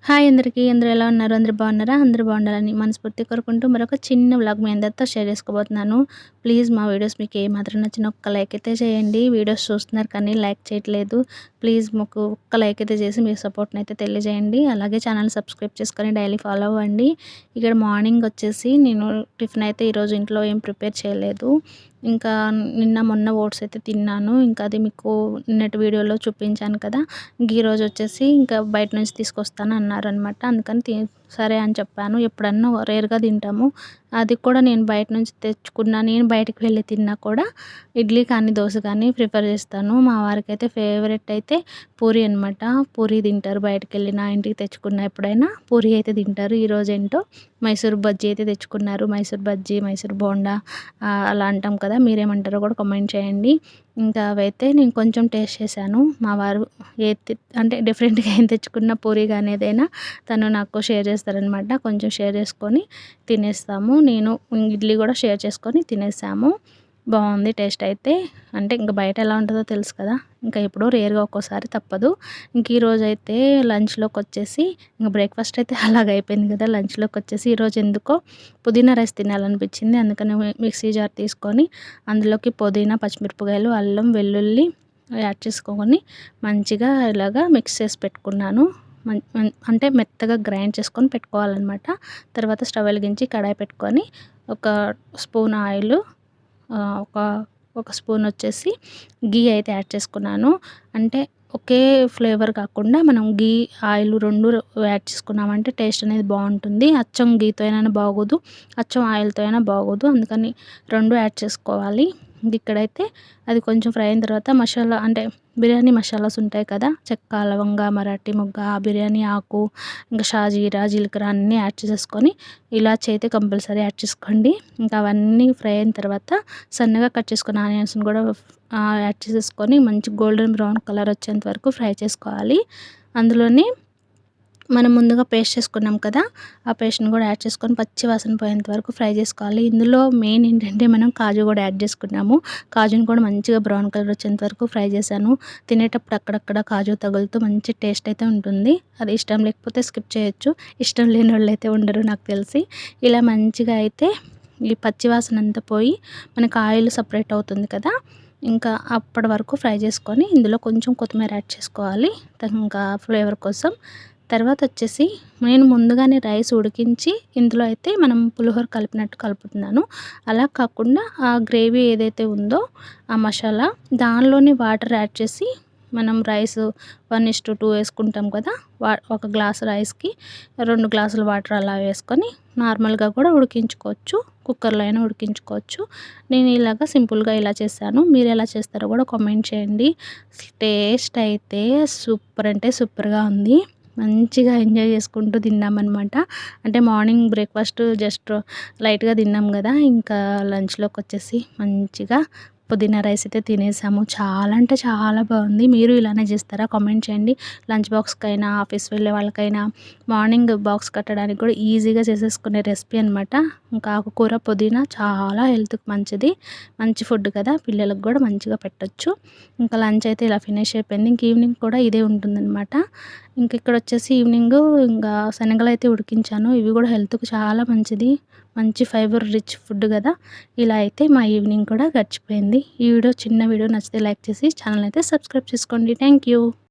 Hi అందరికీ. అందరూ ఎలా ఉన్నారు? అందరూ బాగున్నారా? అందరూ బాగుండాలని మనస్ఫూర్తిగా కోరుకుంటూ మరొక చిన్న వ్లాగ్ మీ అందరితో షేర్ చేసుకోబోతున్నాను. ప్లీజ్ మా వీడియోస్ మీకు ఏమాత్రం నచ్చినా ఒక్క లైక్ అయితే చేయండి. వీడియోస్ చూస్తున్నారు కానీ లైక్ చేయట్లేదు. ప్లీజ్ మాకు ఒక్క లైక్ అయితే చేసి మీ సపోర్ట్ని అయితే తెలియజేయండి. అలాగే ఛానల్ సబ్స్క్రైబ్ చేసుకొని డైలీ ఫాలో అవ్వండి. ఇక్కడ మార్నింగ్ వచ్చేసి నేను టిఫిన్ అయితే ఈరోజు ఇంట్లో ఏం ప్రిపేర్ చేయలేదు. ఇంకా నిన్న మొన్న ఓట్స్ అయితే తిన్నాను. ఇంకా అది మీకు నిన్నటి వీడియోలో చూపించాను కదా. ఈరోజు వచ్చేసి ఇంకా బయట నుంచి తీసుకొస్తాను అన్నారనమాట. అందుకని సరే అని చెప్పాను. ఎప్పుడన్నా రేర్గా తింటాము. అది కూడా నేను బయట నుంచి తెచ్చుకున్నా, నేను బయటికి వెళ్ళి తిన్నా కూడా ఇడ్లీ కానీ దోశ కానీ ప్రిఫర్ చేస్తాను. మా వారికి అయితే ఫేవరెట్ అయితే పూరి అనమాట. పూరి తింటారు బయటకు వెళ్ళినా, ఇంటికి తెచ్చుకున్న ఎప్పుడైనా పూరి అయితే తింటారు. ఈరోజు ఏంటో మైసూర్ బజ్జీ అయితే తెచ్చుకున్నారు. మైసూర్ బజ్జీ, మైసూర్ బోండా అలా అంటాం కదా, మీరేమంటారో కూడా కామెంట్ చేయండి. ఇంకా అవైతే నేను కొంచెం టేస్ట్ చేశాను. మా వారు అంటే డిఫరెంట్గా ఏం తెచ్చుకున్న పూరి కానీ ఏదైనా తను నాకు షేర్ చేస్తారనమాట. కొంచెం షేర్ చేసుకొని తినేస్తాము. నేను ఇడ్లీ కూడా షేర్ చేసుకొని తినేసాము. బాగుంది టేస్ట్ అయితే. అంటే ఇంకా బయట ఎలా ఉంటుందో తెలుసు కదా, ఇంకా ఎప్పుడో రేర్గా ఒక్కోసారి తప్పదు. ఇంక ఈరోజు అయితే లంచ్లోకి వచ్చేసి ఇంకా బ్రేక్ఫాస్ట్ అయితే అలాగైపోయింది కదా. లంచ్లోకి వచ్చేసి ఈరోజు ఎందుకో పుదీనా రైస్ తినాలనిపించింది. అందుకని మిక్సీ జార్ తీసుకొని అందులోకి పుదీనా, పచ్చిమిరపకాయలు, అల్లం, వెల్లుల్లి యాడ్ చేసుకొని మంచిగా ఇలాగా మిక్స్ చేసి పెట్టుకున్నాను. అంటే మెత్తగా గ్రైండ్ చేసుకొని పెట్టుకోవాలన్నమాట. తర్వాత స్టవ్ వెలిగించి కడాయి పెట్టుకొని ఒక స్పూన్ ఆయిల్, ఒక ఒక స్పూన్ వచ్చేసి గీ అయితే యాడ్ చేసుకున్నాను. అంటే ఒకే ఫ్లేవర్ కాకుండా మనం గీ, ఆయిల్ 2 యాడ్ చేసుకున్నామంటే టేస్ట్ అనేది బాగుంటుంది. అచ్చం గీతో అయినా బాగోదు, అచ్చం ఆయిల్తో అయినా బాగోదు. అందుకని 2 యాడ్ చేసుకోవాలి. ఇక్కడైతే అది కొంచెం ఫ్రై అయిన తర్వాత మసాలా అంటే బిర్యానీ మసాలాస్ ఉంటాయి కదా, చెక్క, లవంగ, మరాఠీ మొగ్గ, బిర్యానీ ఆకు, ఇంకా షాజీరా, జీలకర్ర అన్నీ యాడ్ చేసేసుకొని ఇలాచి అయితే కంపల్సరీ యాడ్ చేసుకోండి. ఇంకా అవన్నీ ఫ్రై అయిన తర్వాత సన్నగా కట్ చేసుకున్న ఆనియన్స్ని కూడా యాడ్ చేసేసుకొని మంచి గోల్డెన్ బ్రౌన్ కలర్ వచ్చేంత వరకు ఫ్రై చేసుకోవాలి. అందులోని మనం ముందుగా పేస్ట్ చేసుకున్నాం కదా, ఆ పేస్ట్ని కూడా యాడ్ చేసుకొని పచ్చి వాసన పోయేంత వరకు ఫ్రై చేసుకోవాలి. ఇందులో మెయిన్ ఏంటంటే మనం కాజు కూడా యాడ్ చేసుకున్నాము. కాజుని కూడా మంచిగా బ్రౌన్ కలర్ వచ్చేంత వరకు ఫ్రై చేశాను. తినేటప్పుడు అక్కడక్కడ కాజు తగులుతూ మంచి టేస్ట్ అయితే ఉంటుంది. అది ఇష్టం లేకపోతే స్కిప్ చేయొచ్చు. ఇష్టం లేని వాళ్ళు అయితే ఉండరు నాకు తెలిసి. ఇలా మంచిగా అయితే ఈ పచ్చి వాసన అంతా పోయి మనకు ఆయిల్ సపరేట్ అవుతుంది కదా, ఇంకా అప్పటి వరకు ఫ్రై చేసుకొని ఇందులో కొంచెం కొత్తిమీర యాడ్ చేసుకోవాలి ఇంకా ఫ్లేవర్ కోసం. తర్వాత వచ్చేసి నేను ముందుగానే రైస్ ఉడికించి ఇందులో అయితే మనం పులిహోర కలిపినట్టు కలుపుతున్నాను. అలా కాకుండా ఆ గ్రేవీ ఏదైతే ఉందో ఆ మసాలా దానిలోని వాటర్ యాడ్ చేసి మనం రైస్ 1:2 వేసుకుంటాం కదా, ఒక గ్లాసు రైస్కి 2 గ్లాసుల వాటర్ అలా వేసుకొని నార్మల్గా కూడా ఉడికించుకోవచ్చు. కుక్కర్లో అయినా ఉడికించుకోవచ్చు. నేను ఇలాగ సింపుల్గా ఇలా చేశాను. మీరు ఎలా చేస్తారో కూడా కామెంట్ చేయండి. టేస్ట్ అయితే సూపర్ అంటే సూపర్గా ఉంది. మంచిగా ఎంజాయ్ చేసుకుంటూ తిన్నామన్నమాట. అంటే మార్నింగ్ బ్రేక్ఫాస్ట్ జస్ట్ లైట్గా తిన్నాం కదా, ఇంకా లంచ్లోకి వచ్చేసి మంచిగా పుదీనా రైస్ అయితే తినేసాము. చాలా అంటే చాలా బాగుంది. మీరు ఇలానే చేస్తారా? కామెంట్ చేయండి. లంచ్ బాక్స్కైనా, ఆఫీస్ వెళ్ళే వాళ్ళకైనా మార్నింగ్ బాక్స్ కట్టడానికి కూడా ఈజీగా చేసేసుకునే రెసిపీ అనమాట. ఇంకా ఆకుకూర, పుదీనా చాలా హెల్త్కి మంచిది. మంచి ఫుడ్ కదా, పిల్లలకు కూడా మంచిగా పెట్టచ్చు. ఇంకా లంచ్ అయితే ఇలా ఫినిష్ అయిపోయింది. ఇంక ఈవినింగ్ కూడా ఇదే ఉంటుందన్నమాట. ఇంక ఇక్కడ వచ్చేసి ఈవినింగ్ ఇంకా శనగలు అయితే ఉడికించాను. ఇవి కూడా హెల్త్కి చాలా మంచిది. మంచి ఫైబర్ రిచ్ ఫుడ్ కదా. ఇలా అయితే మా ఈవినింగ్ కూడా గడిచిపోయింది. ఈ వీడియో చిన్న వీడియో నచ్చితే లైక్ చేసి ఛానల్ అయితే సబ్స్క్రైబ్ చేసుకోండి. Thank you.